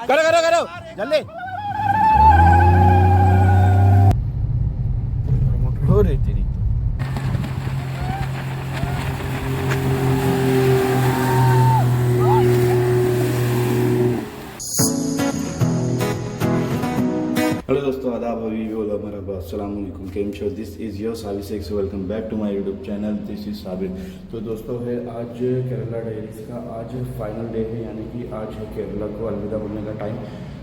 करो करो करो जल्दी। हो रही तेरी हेलो दोस्तों, आदाब, अस्सलाम वालेकुम, केम शो, this is your Sabir Shaikh, welcome back to my YouTube channel, this is Sabir. तो दोस्तों है आज केरला डायरीज़ का आज फाइनल डे है, यानी कि आज है केरला को अलविदा बोलने का टाइम।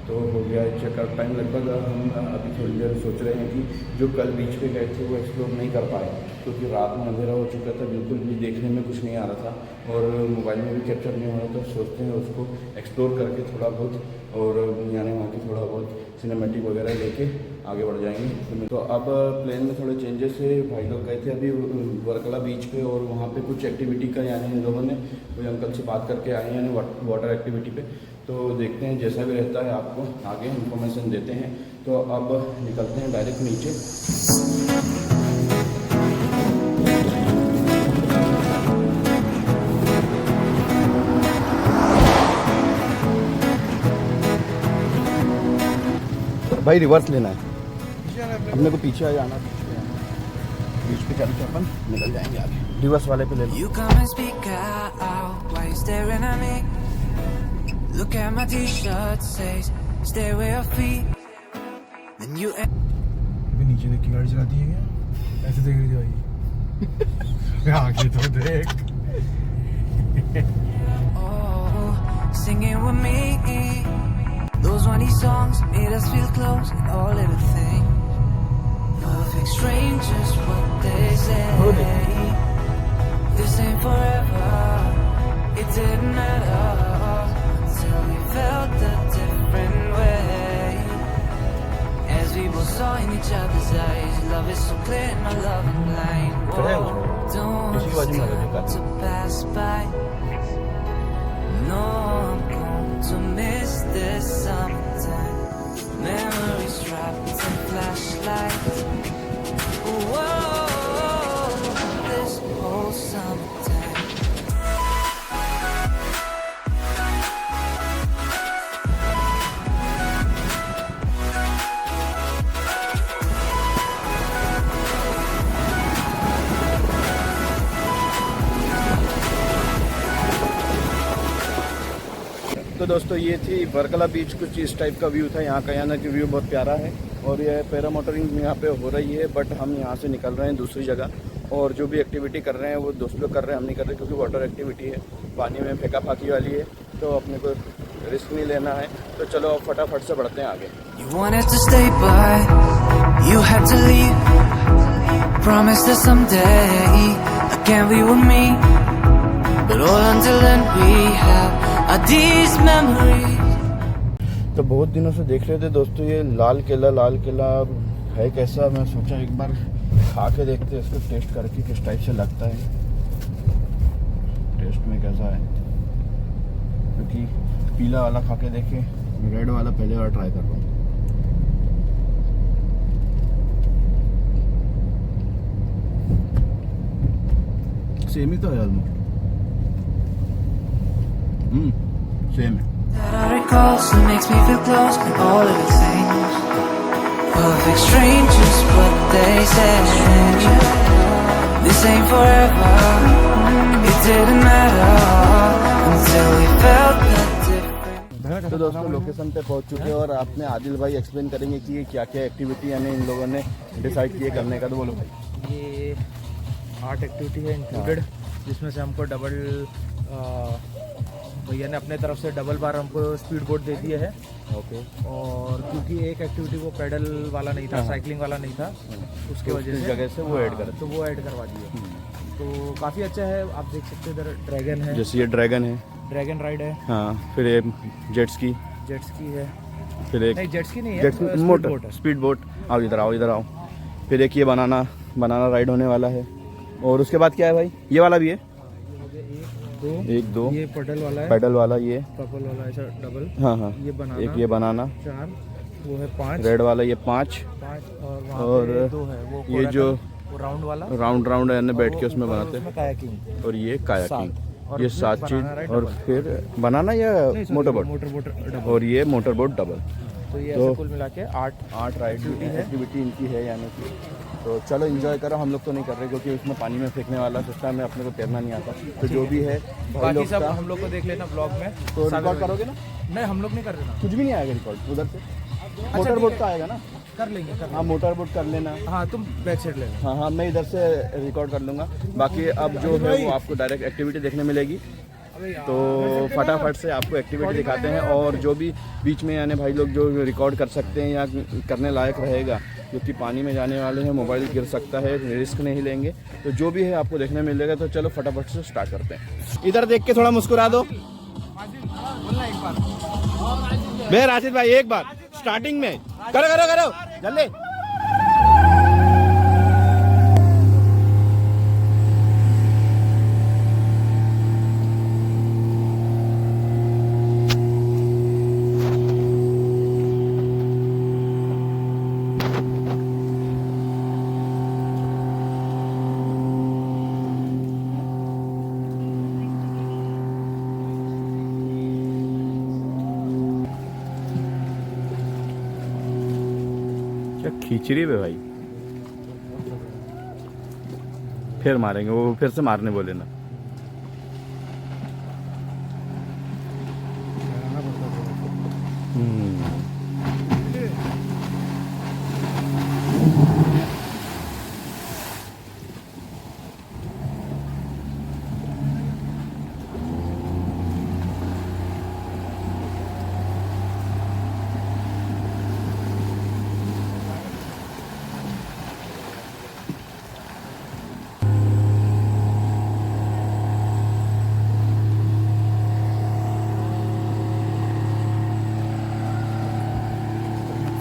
तो हो गया है चेकआउट टाइम लगभग। हम अभी थोड़ी देर सोच रहे हैं कि जो कल बीच पे गए थे वो एक्सप्लोर नहीं कर पाए, क्योंकि रात में अंधेरा हो चुका था, बिल्कुल भी देखने में कुछ नहीं आ रहा था और मोबाइल में भी कैप्चर नहीं हो रहा था। सोचते हैं उसको एक्सप्लोर करके थोड़ा बहुत और यानी वहाँ की थोड़ा बहुत सिनेमेटिक वगैरह लेके आगे बढ़ जाएंगे। तो अब प्लान में थोड़े चेंजेस है। भाई लोग गए थे अभी वर्कला बीच पे और वहाँ पे कुछ एक्टिविटी का यानी इन लोगों ने कोई अंकल से बात करके आए हैं यानी वाटर एक्टिविटी पे। तो देखते हैं जैसा भी रहता है आपको आगे इन्फॉर्मेशन देते हैं। तो अब निकलते हैं डायरेक्ट नीचे। भाई रिवर्स लेना है, अपने को पीछे आ जाना, बीच पे चल के अपन निकल जाएंगे आगे। रिवर्स वाले पे ले लो। Look at my t-shirt says stay where your feet then you अभी नीचे देख के गाड़ी चलाती है क्या? ऐसे देख रही थी भाई। आगे तो देख। Oh, singing with me. Those funny songs made us feel close and all little things. Perfect strangers, what they say. This ain't forever. It didn't matter. We felt a different way as we both saw in each other's eyes. Love is so clear and my love is blind. Whoa, don't stop to pass by. No, I'm going to miss this summertime. Memories trapped in flashlights. Whoa, this whole summertime. तो दोस्तों ये थी वर्कला बीच, कुछ इस type का view था यहाँ का। यहाँ का व्यू बहुत प्यारा है और ये पैरा मोटरिंग यहाँ पे हो रही है, बट हम यहाँ से निकल रहे हैं दूसरी जगह। और जो भी एक्टिविटी कर रहे हैं वो दोस्त लोग कर रहे हैं, हम नहीं कर रहे, क्योंकि वाटर एक्टिविटी है, पानी में फेंका फाकी वाली है, तो अपने को रिस्क नहीं लेना है। तो चलो अब फटाफट से बढ़ते हैं आगे। तो बहुत दिनों से देख रहे थे दोस्तों ये लाल किला है कैसा। मैं सोचा एक बार खा के देखते हैं, इसको टेस्ट करके किस टाइप से लगता है, टेस्ट में कैसा है। क्योंकि पीला वाला खा के देखे, रेड वाला पहले बार ट्राई कर रहा हूँ। सेम ही तो है ऑलमोस्ट। सेम है। That I recall still makes me feel close to all of the things. Perfect strangers, what they say. This ain't forever. It didn't matter until we felt the difference. तो दोस्तों location पे पहुंच चुके हैं और आपने आदिल भाई एक्सप्लेन करेंगे कि ये क्या क्या एक्टिविटी यानी इन लोगों ने डिसाइड किए करने का। तो बोलो भाई। ये आर्ट एक्टिविटी है इंक्लूडेड, जिसमें से हमको डबल भैया ने अपने तरफ से डबल बार हमको स्पीड बोट दे दिया है। ओके। और क्योंकि एक एक्टिविटी वो पेडल वाला नहीं था, साइकिलिंग वाला नहीं था, उसके वजह से जगह से वो ऐड कर, तो वो ऐड करवा दिया। तो काफ़ी अच्छा है। आप देख सकते हैं इधर ड्रैगन है, जैसे ये ड्रैगन है, ड्रैगन राइड है। हाँ, फिर ये जेट्स की है, फिर एक नहीं जेट्स की नहीं है, मोटर स्पीड बोट। आओ इधर आओ। फिर एक ये बनाना राइड होने वाला है। और उसके बाद क्या है भाई? ये वाला भी है, एक दो ये पेडल वाला है, पेडल वाला, ये पर्पल वाला ऐसा डबल। हाँ ये बनाना, एक ये बनाना 4, वो है 5, रेड वाला ये 5 और वहाँ और पे 2 है वो ये जो राउंड वाला, राउंड है बैठ के उसमें बनाते हैं। कायाकिंग, और ये कायाकिंग। और ये उसमें 7 चीज बनाना, राइट, और डबल। फिर बनाना या नहीं, sorry, motor boat motor boat double. और ये मोटर बोट डबल। तो ये तो ऐसे कुल मिला के 8 राइड एक्टिविटी इनकी है यानी कि। तो चलो एंजॉय करो, हम लोग तो नहीं कर रहे क्योंकि उसमें पानी में फेंकने वाला सिस्टम है, अपने को तैरना नहीं आता। तो जो भी है भाई बाकी लोग सब का हम लोग को देख लेना ब्लॉग में। तो साबिर रिकॉर्ड भाई। करोगे ना, नहीं, हम लोग नहीं कर रहे ना। कुछ भी नहीं आएगा रिकॉर्ड उधर से। मोटर ठीक बोट है। का आएगा ना, कर लेंगे, कर हाँ मोटर बोट कर लेना। लेंगे। हाँ, तुम बैक साइड लेना। हाँ हाँ, मैं इधर से रिकॉर्ड कर लूँगा। बाकी अब जो है वो आपको डायरेक्ट एक्टिविटी देखने मिलेगी। तो फटाफट से आपको एक्टिविटी दिखाते हैं और जो भी बीच में यानी भाई लोग जो रिकॉर्ड कर सकते हैं या करने लायक रहेगा, क्योंकि पानी में जाने वाले हैं, मोबाइल गिर सकता है, रिस्क नहीं लेंगे। तो जो भी है आपको देखने मिलेगा। तो चलो फटाफट से स्टार्ट करते हैं। इधर देख के थोड़ा मुस्कुरा दो बे राशिद भाई, एक बार स्टार्टिंग में करो करो करो जल्दी। क्या खींच रही है बे भाई, फिर मारेंगे वो, फिर से मारने बोले ना।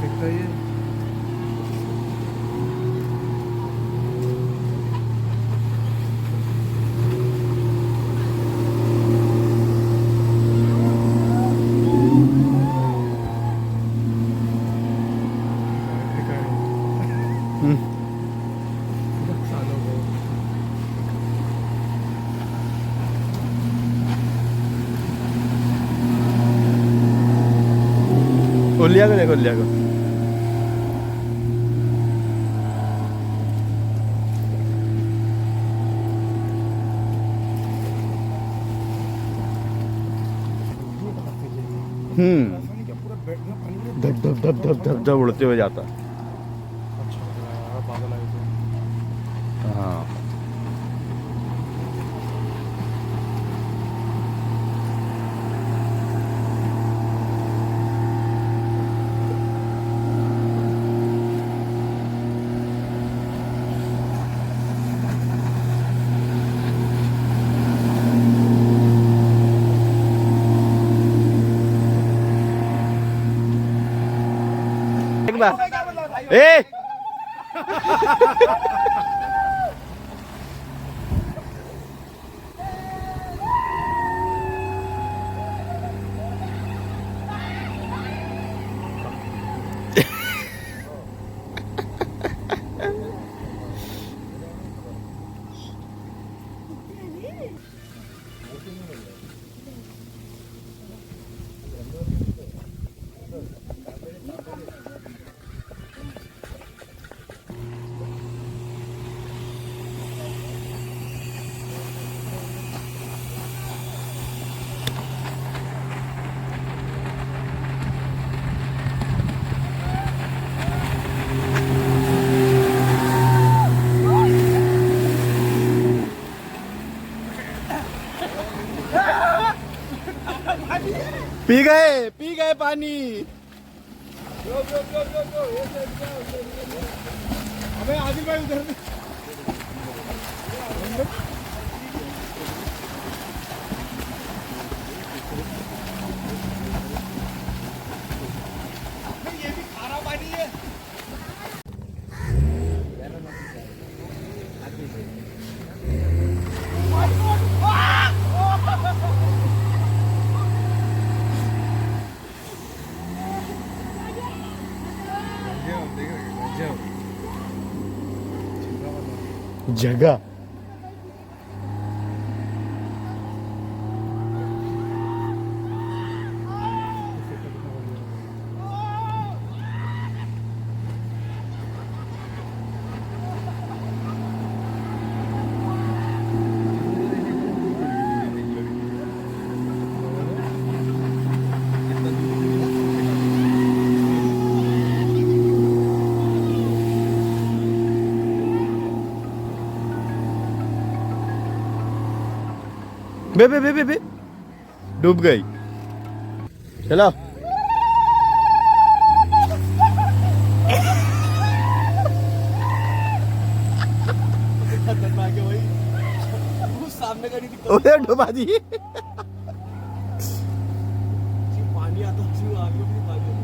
फेंकता है ये। सालों को। उलिया को देखो, उलिया को। पूरा बैठ में पानी में धप धप धप धप धप धप उड़ते हुए जाता। अच्छा लग रहा है यार, बादल आए तो। हाँ एक बार ए पी गए पानी। अबे आदिल भाई उधर ये भी खारा पानी है। जगह बे बे बे बे बे डूब गई। चलो सामने का नहीं दिखता, ओए डुबा दी। पानी आता है आगे भी पानी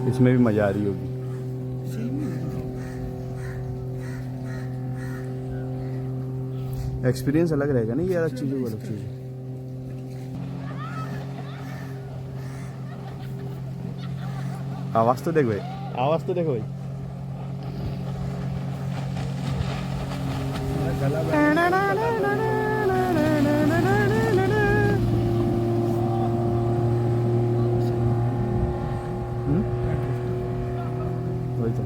इसमें भी मजा आ रही होगी। एक्सपीरियंस अलग रहेगा ना, ये अलग चीज़ है वो अलग चीज़ है। आवाज़ तो देख भाई, आवाज़ तो देखो भाई। वही तो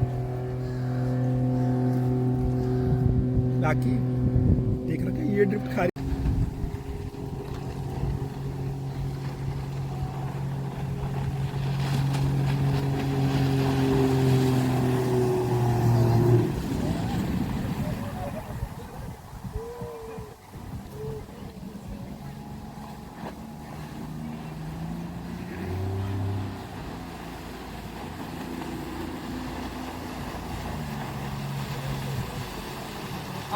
बाकी देख रखा है ये ड्रिफ्ट खा रही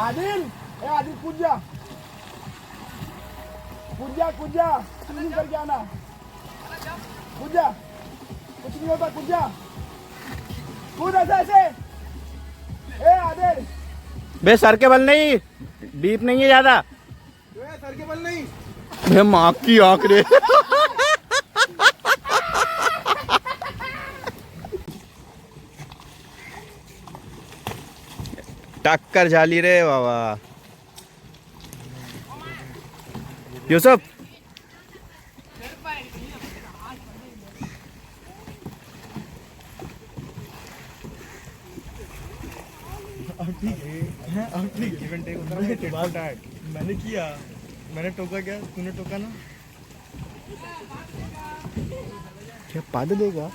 आदिल, ए आदिल कूद जा, कूद जा, कूद जा, स्विमिंग करके आना, कूद जा, कुछ नहीं होता, कूद जा, कूद ऐसे ऐसे, ए आदिल, बे सर के बल नहीं, डीप नहीं है ज्यादा। सर के बल नहीं, बे माँ की आंख रे। टक्कर झाली रे बाबा। यूसुफ अब ठीक है, अब ठीक है, इवेंट है, मैंने किया, मैंने टोका क्या, तूने टोका ना, क्या पाद देगा।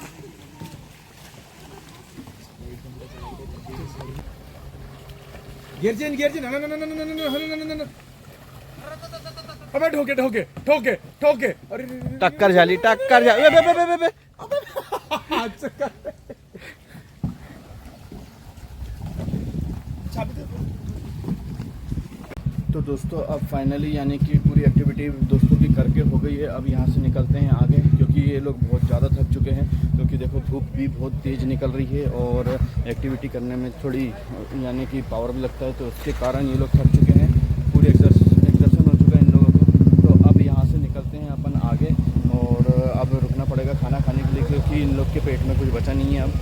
गियर चेंज, ना ना ना ना ना ना ना ना ना ना, अबे ठोके ठोके ठोके ठोके, अरे टक्कर झाली, टक्कर झाली। बे बे बे बे बे। तो दोस्तों अब फाइनली यानी कि पूरी एक्टिविटी दोस्तों की करके हो गई है। अब यहाँ से निकलते हैं आगे, क्योंकि ये लोग बहुत ज़्यादा थक चुके हैं, क्योंकि देखो धूप भी बहुत तेज़ निकल रही है और एक्टिविटी करने में थोड़ी यानी कि पावर भी लगता है, तो उसके कारण ये लोग थक चुके हैं। पूरी एक्सर्शन हो चुका है इन लोगों को। तो अब यहाँ से निकलते हैं अपन आगे, और अब रुकना पड़ेगा खाना खाने के लिए, क्योंकि इन लोग के पेट में कुछ बचा नहीं है अब।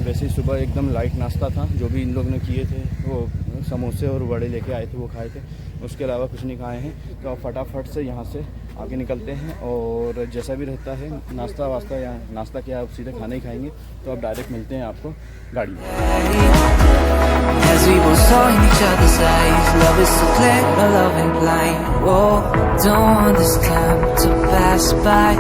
वैसे ही सुबह एकदम लाइट नाश्ता था जो भी इन लोग ने किए थे, वो समोसे और वड़े लेके आए थे, वो खाए थे, उसके अलावा कुछ नहीं खाए हैं। तो अब फटाफट से यहाँ से आगे निकलते हैं, और जैसा भी रहता है नाश्ता वास्ता या नाश्ता क्या, आप सीधे खाना ही खाएंगे। तो अब डायरेक्ट मिलते हैं आपको गाड़ी में। As we both saw in each other's eyes, love is so clear, no love in blind. Oh, don't want this time to pass by.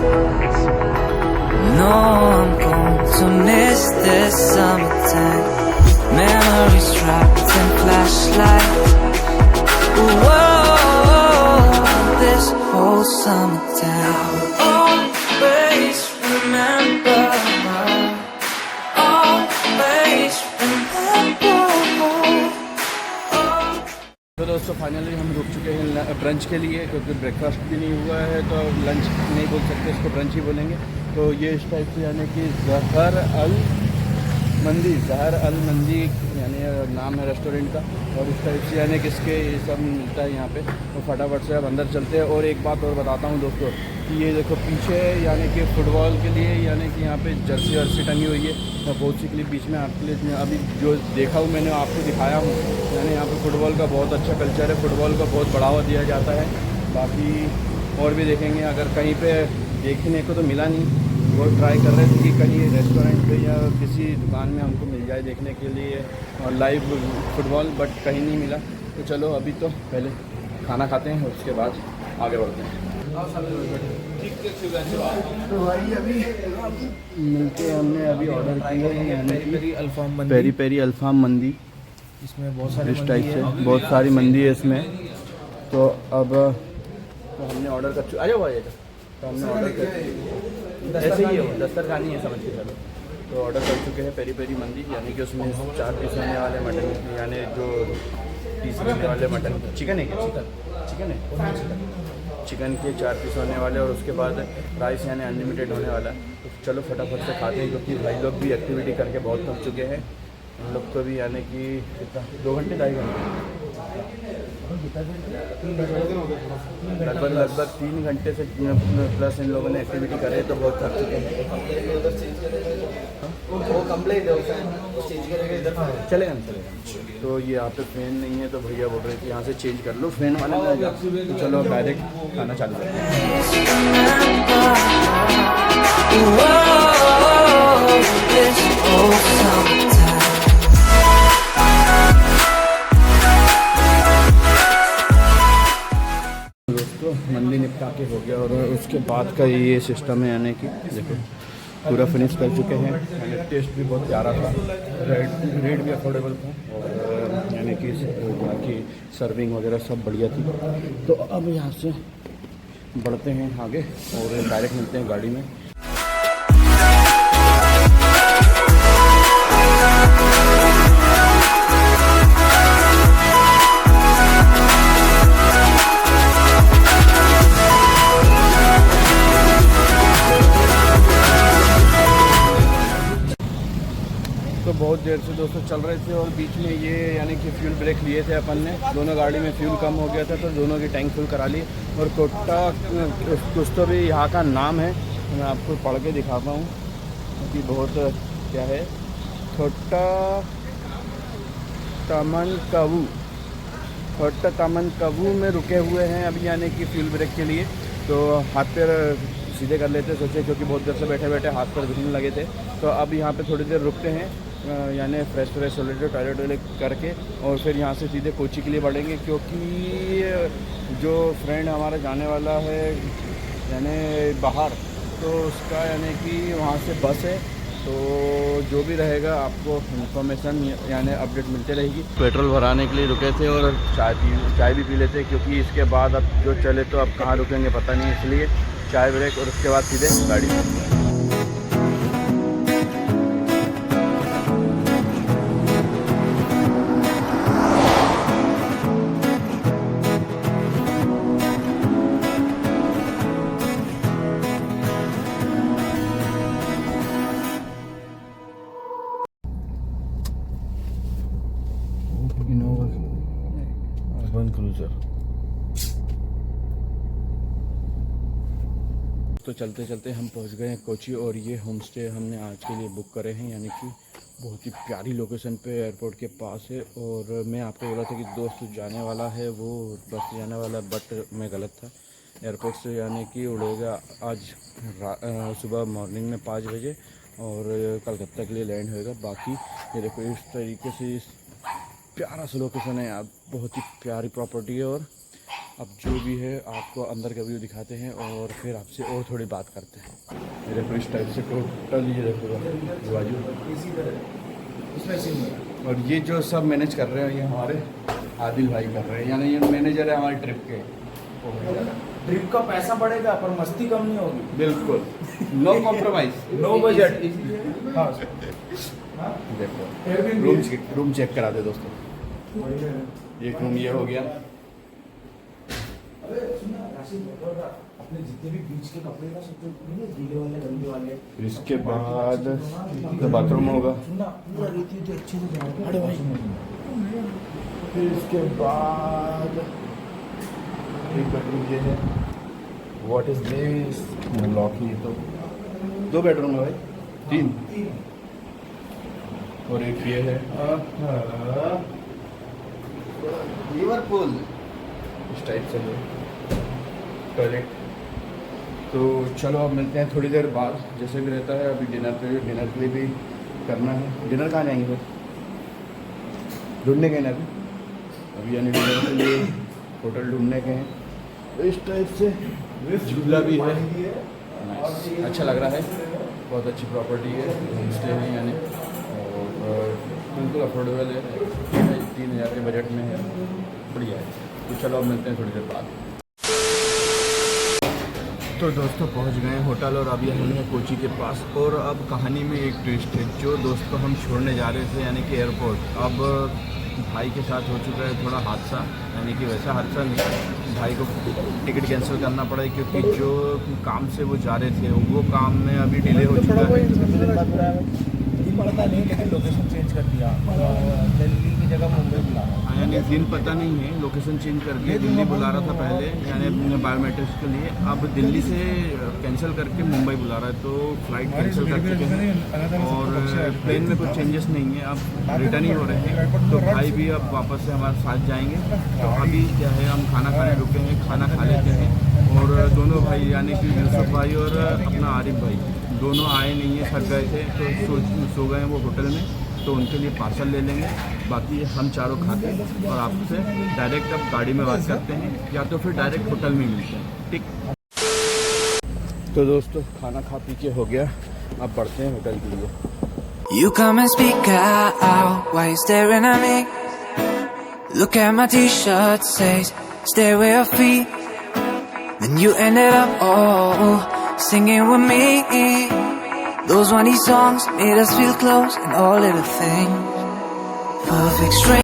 No, I'm going to miss this summertime. Memories trapped in flashlight. Whoa, this whole summertime. Always remember. Always remember. तो दोस्तों finally हम रुक चुके हैं brunch के लिए, क्योंकि breakfast भी नहीं हुआ है तो लंच नहीं बोल सकते, इसको ब्रंच ही बोलेंगे। तो ये इस टाइप से यानी कि ज़हर अल मंदी यानी नाम है रेस्टोरेंट का, और इस टाइप से यानी कि इसके ये सब मिलता है यहाँ पे। तो फटाफट से अब अंदर चलते हैं। और एक बात और बताता हूँ दोस्तों कि ये देखो पीछे यानी कि फुटबॉल के लिए यानी कि यहाँ पे जर्सी वर्सी टंगी हुई है। मैं बहुत सी क्लिप बीच में आपके लिए अभी जो देखा हूँ मैंने आपको दिखाया हूँ। यानी यहाँ पे फुटबॉल का बहुत अच्छा कल्चर है, फुटबॉल को बहुत बढ़ावा दिया जाता है। बाकी और भी देखेंगे, अगर कहीं पे देखने को तो मिला नहीं, वो ट्राई कर रहे थे कि कहीं रेस्टोरेंट पे या किसी दुकान में हमको मिल जाए देखने के लिए और लाइव फुटबॉल, बट कहीं नहीं मिला। तो चलो अभी तो पहले खाना खाते हैं, उसके बाद आगे बढ़ते हैं। तो भाई अभी मिलके हमने अभी ऑर्डर किया है यानी कि पेरी पेरी अल्फाम मंदी। इसमें बहुत सारे इस टाइप से बहुत सारी मंदी है इसमें। तो अब तो हमने ऑर्डर कर चुका, आ जाओ तो हमने ऑर्डर कर ऐसे ही है, वो दस्तरखानी है समझ के चलो। तो ऑर्डर कर चुके हैं पेरी पेरी मंदी, यानी कि उसमें 4 पीस होने वाले मटन, यानी जो पीस होने वाले मटन चिकन है क्या, चिकन है चिकन के 4 पीस होने वाले, और उसके बाद राइस यानी अनलिमिटेड होने वाला है। तो चलो फटाफट से खाते हैं, क्योंकि भाई लोग भी एक्टिविटी करके बहुत थक चुके हैं। हम लोग को भी यानी कि कितना 2 घंटे 2.5 घंटे लगभग 3 घंटे से प्लस इन लोगों ने एक्टिविटी करे, तो बहुत थक चुके हैं। वो कंप्लीट चलेगा। तो ये यहाँ पे फैन नहीं है, तो भैया बोल रहे थे यहाँ से चेंज कर लो, फैन वाले में आ जाओ। तो चलो डायरेक्ट खाना चालू करते हैं। दोस्तों मंदी निपटा के हो गया, और उसके बाद का ये सिस्टम है, यानी कि देखो पूरा फिनिश कर चुके हैं। यानी टेस्ट भी बहुत प्यारा था, रेट भी अफोर्डेबल था, और यानी कि बाकी सर्विंग वगैरह सब बढ़िया थी। तो अब यहाँ से बढ़ते हैं आगे और डायरेक्ट मिलते हैं गाड़ी में। तो बहुत देर से दोस्तों चल रहे थे, और बीच में ये यानी कि फ्यूल ब्रेक लिए थे अपन ने, दोनों गाड़ी में फ्यूल कम हो गया था, तो दोनों की टैंक फुल करा ली। और कोट्टा कुछ तो भी यहाँ का नाम है, मैं आपको पढ़ के दिखाता हूँ कि बहुत क्या है, कोट्टा तमन कवू में रुके हुए हैं अभी, यानी कि फ्यूल ब्रेक के लिए। तो हाथ पैर सीधे कर लेते सोचे, क्योंकि बहुत देर से बैठे बैठे हाथ पैर दुखने लगे थे। तो अब यहाँ पे थोड़ी देर रुकते हैं, यानी फ्रेश हो लेते, टॉयलेट वॉयलेट करके, और फिर यहाँ से सीधे कोची के लिए बढ़ेंगे, क्योंकि जो फ्रेंड हमारा जाने वाला है यानी बाहर, तो उसका यानी कि वहाँ से बस है। तो जो भी रहेगा आपको इन्फॉर्मेशन यानी अपडेट मिलते रहेगी। पेट्रोल भराने के लिए रुके थे, और चाय भी पी लेते, क्योंकि इसके बाद अब जो चले तो अब कहाँ रुकेंगे पता नहीं, इसलिए चाय ब्रेक, और उसके बाद सीधे गाड़ी। Innova urban cruiser. तो चलते चलते हम पहुंच गए हैं कोची, और ये होम स्टे हमने आज के लिए बुक करे हैं, यानी कि बहुत ही प्यारी लोकेशन पे एयरपोर्ट के पास है। और मैं आपको बोला था कि दोस्त जाने वाला है, वो बस से जाने वाला, बट मैं गलत था। एयरपोर्ट से यानी कि उड़ेगा आज सुबह मॉर्निंग में 5 बजे, और कलकत्ता के लिए लैंड होएगा। बाकी ये देखो इस तरीके से प्यारा सा लोकेशन है यार, बहुत ही प्यारी प्रॉपर्टी है। और अब जो भी है आपको अंदर का व्यू दिखाते हैं, और फिर आपसे और थोड़ी बात करते हैं। ये देखो इस टाइप से टोटल ये देखो बाजू, और ये जो सब मैनेज कर रहे हैं ये हमारे आदिल भाई कर रहे हैं, यानी ये मैनेजर है हमारे ट्रिप के। ट्रिप का पैसा बढ़ेगा पर मस्ती कम नहीं होगी। बिल्कुल, नो कॉम्प्रोमाइज, नो बजट। हाँ देखो रूम चेक करा दे दोस्तों। एक रूम ये हो गया। अपने जितने भी बीच के कपड़े का सब गीले वाले गंदे वाले, इसके बाद बाथरूम होगा। पूरा रीति तो अच्छे से जाएगा। अरे भाई, फिर इसके बाद एक बेडरूम ये है। What is this? लॉक ही तो 2 बेडरूम है भाई, 3। और एक ये है लिवरपूल इस टाइप से है टॉयलेट। तो चलो अब मिलते हैं थोड़ी देर बाद, जैसे भी रहता है। अभी डिनर के लिए भी करना है। डिनर कहाँ जाएंगे फिर? ढूंढने गए ना अभी यानी डिनर के लिए होटल ढूंढने गए हैं। तो इस टाइप से झूला भी है, अच्छा लग रहा है। बहुत अच्छी प्रॉपर्टी है, होम स्टे है यानी, और बिल्कुल अफोर्डेबल है। 3000 के बजट में है, बढ़िया है। तो चलो अब मिलते हैं थोड़ी देर बाद। तो दोस्तों पहुंच गए हैं होटल, और अभी हम हैं कोची के पास। और अब कहानी में एक ट्विस्ट है। जो दोस्तों हम छोड़ने जा रहे थे यानी कि एयरपोर्ट, अब भाई के साथ हो चुका है थोड़ा हादसा, यानी कि वैसा हादसा नहीं, भाई को टिकट कैंसिल करना पड़ा है क्योंकि जो काम से वो जा रहे थे वो काम में अभी डिले हो चुका है। पता नहीं, लेकिन लोकेशन चेंज कर दिया, दिल्ली की जगह मुंबई बुला रहा। यानी दिन पता नहीं है, लोकेशन चेंज करके दिल्ली बुला रहा था पहले, यानी बायोमेट्रिक्स के लिए। अब दिल्ली से कैंसिल करके मुंबई बुला रहा है। तो फ्लाइट कैंसिल कर चुके हैं और प्लेन में कुछ चेंजेस नहीं है, अब रिटर्न ही हो रहे हैं। तो भाई भी अब वापस से हमारे साथ जाएंगे। तो अभी क्या है, हम खाना खाने रुके हैं, खाना खा लेते हैं। और दोनों भाई यानी कि यूसुफ भाई और अपना आरिफ भाई दोनों आए नहीं है, थक गए थे तो सो गए हैं वो होटल में। तो उनके लिए पार्सल ले लेंगे, बाकी हम चारों खाते हैं और आपसे डायरेक्ट अब गाड़ी में बात करते हैं, या तो फिर डायरेक्ट होटल में मिलते हैं। ठीक। तो दोस्तों खाना खा पी के हो गया, अब बढ़ते हैं होटल के लिए। You come and speak out, why you staring at me? Look at my t-shirt, says stay where your feet. Then you ended up, singing with me. Those funny songs made us feel close and all little things. Perfect strangers.